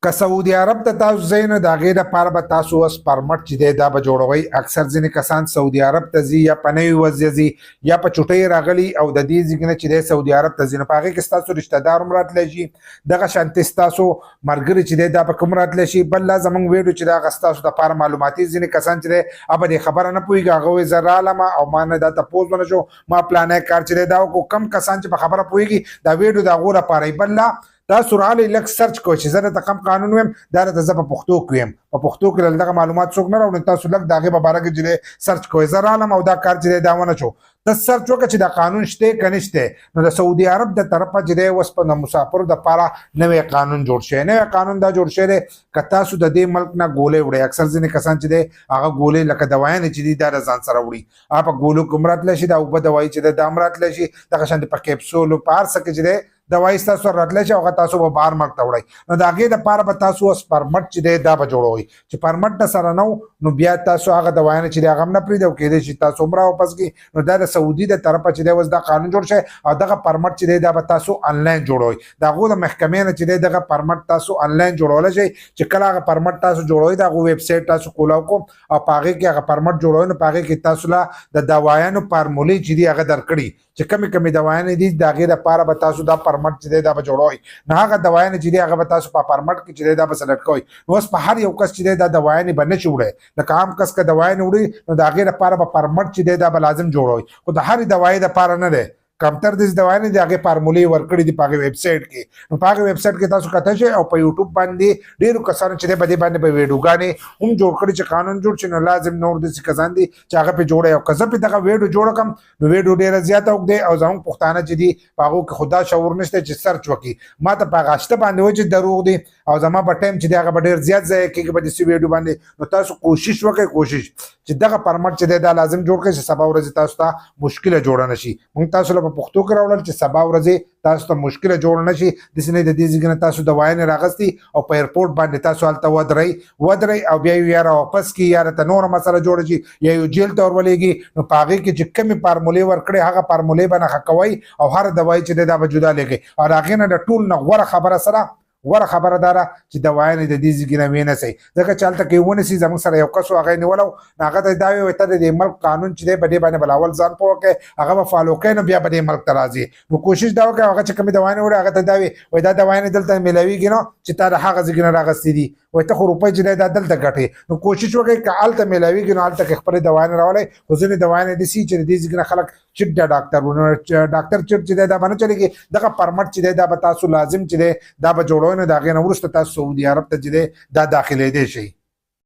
که سعودي عرب ته تاسو ځئ نو د هغې دپاره به تاسو اوس پرمټ چې دی دا به جوړوئ. اکثر ځینې کسان سعودي عرب ته ځي یا په نوي وضع ځي یا په چوټۍ راغلي او د دې ځای نه چې دی سعودي عرب ته ځي نو په هغې کې ستاسو رشته دار هم راتلی شي، دغه شانتې ستاسو ملګري چې دی دا به کوم راتلی شي. بل لا زموږ ویډیو چې دی هغه ستاسو دپاره معلوماتي ځینې کسان چې دی هغه دې خبره نه پوهېږي، هغه وایي زه رالم او ما نه دا تپوس ونه شو، ما پلانی کار چې دی دا وکړو. کم کسان چې په خبره پوهېږي دا ویډیو د هغو لپاره. بل لا تاسو راغلی لږ سرچ کوئ چې زه درته کوم قانون ویم دا درته زه په پښتو کې ویم، په پښتو کې دغه معلومات څوک نه راوړي، تاسو لږ د هغې په باره کې چې دی سرچ کوئ. زه رالم او دا کار چې دی دا ونه شو، ته سرچ وکړه چې دا قانون شته که نشته. نو د سعودي عرب د طرفه چې دی اوس په مسافرو دپاره نوی قانون جوړ شوی. نوی قانون دا جوړ شوی دی که تاسو د دې ملک نه ګولۍ وړئ، اکثر ځینې کسان چې دی هغه ګولۍ لکه دوايانې چې دي دا د ځان سره وړي، هغه په ګولو کې هم راتلی شي، دا اوبه دوايي چې دی دا هم راتلی شي، دغه شانتې په کیپسولو په هر څه کې چې دی دوايي ستاسو راتلی شي، هغه تاسو به بهر ملک ته وړئ. نو د هغې دپاره به تاسو اوس پرمټ چې دی دا به جوړوئ. چې پرمټ نه سره نه نو بیا تاسو هغه دوايانې چې دی هغه هم نه پرېږدئ او کېدای شي تاسو هم راواپس کړي. نو دا د سعودي د طرفه چې دی اوس دا قانون جوړ شوی او دغه پرمټ چې دی دا به تاسو آنلاین جوړوئ. د هغو د محکمې نه چې دی دغه پرمټ تاسو آنلاین جوړولی شئ. چې کله هغه پرمټ تاسو جوړوئ د هغو ویب سایټ تاسو کولاو کوم او په هغې کې هغه پرمټ جوړوئ نو په هغې کې تاسو له د دوايانو فارمولې چې دي هغه درکړي چې کمې کمې دوايانې دي د هغې دپاره به تاسو دا پرمټ چې دی دا به جوړوئ. نو هغه دوايانې چې دي هغه به تاسو په پرمټ کې چې دی دا به سلیکټ کوئ. نو اوس په هر یو کس چې دی دا دوايانې به نه شي وړی، لکه عام کس که دوايانې وړي نو د هغې دپاره به پرمټ چې دی دا به لازم جوړوئ، خو د هرې دوايي دپاره نه دی. کمتر داسې دوايانې د هغې فارمولې ورکړي دي په هغې ویب سایټ کې. نو په هغې ویب سایټ کې تاسو کتلی شئ او په یوټیوب باندې ډېرو کسانو چې دی په دې باندې به ویډیوګانې هم جوړ کړي چې قانون جوړ شي. نو لازم نور داسې کسان دي چې هغه پرې جوړوي. او که زه پرې دغه ویډیو جوړه کړم نو ویډیو ډېره زیاته اوږده او زموږ پښتانه چې دي په هغو کې خو دا شعور نشته چې سرچ وکړي. ما ته په هغه اشته باندې وایي چې دروغ دي او زما په ټایم چې دی هغه به ډېر زیات ضایع کېږي په داسې ویډیو باندې. نو تاسو کوشش وکړئ، کوشش چې دغه پرمټ چې دی دا لازم جوړ کړئ چې سبا ورځې تاسو ته مشکله جوړه نه شي. موږ تاسو له په پښتو کې راوړل چې سبا ورځې تاسو ته مشکله جوړه نه شي. داسې نه د دې ځای نه تاسو دوايانې راغستې او په ایرپورټ باندې تاسو هلته ودرئ او بیا یې یا راواپس کړي یا راته نوره مسله جوړه شي یا یو جیل ته ورولېږي. نو په هغې کې چې کمې فارمولې ورکړې هغه فارمولې به نښه کوئ او هر دوايي چې دی دا به جدا لیکئ. او د هغې نه د ټول نه غوره خبره سره غوره خبره دا ده چې دوايانې د دې ځای نه ونیسئ. ځکه چې هلته کې ونیسي زموږ سره یو کس و هغه یې نیولی و نو هغه ته یې دا ووایي ته د دې ملک قانون چې دی په دې باندې به اول ځان پوه کړې هغه به فالو کوې نو بیا به دې ملک ته راځي. نو کوشش دا وکړئ هغه چې کومې دوايانې وړي هغه ته دا وایي دا دوايانې دلته میلاویږي نو چې تا د هغه ځای نه راغستې دي، وایي ته خو روپۍ چې دی دا دلته ګټې. نو کوشش وکړئ که هلته میلاویږي نو هلته کې خپلې دوايانې راولئ. خو ځینې دوايانې داسې چې د دې ځای نه خلک چټ د ډاکټر ډاکټر چټ چې دی دا به نه چلېږي. دغه پرمټ چې دی دا به تاسو لازم چې دی دا به جوړوئ نو د هغې نه وروسته تاسو سعودي عرب ته چې دی دا داخلېدی شئ.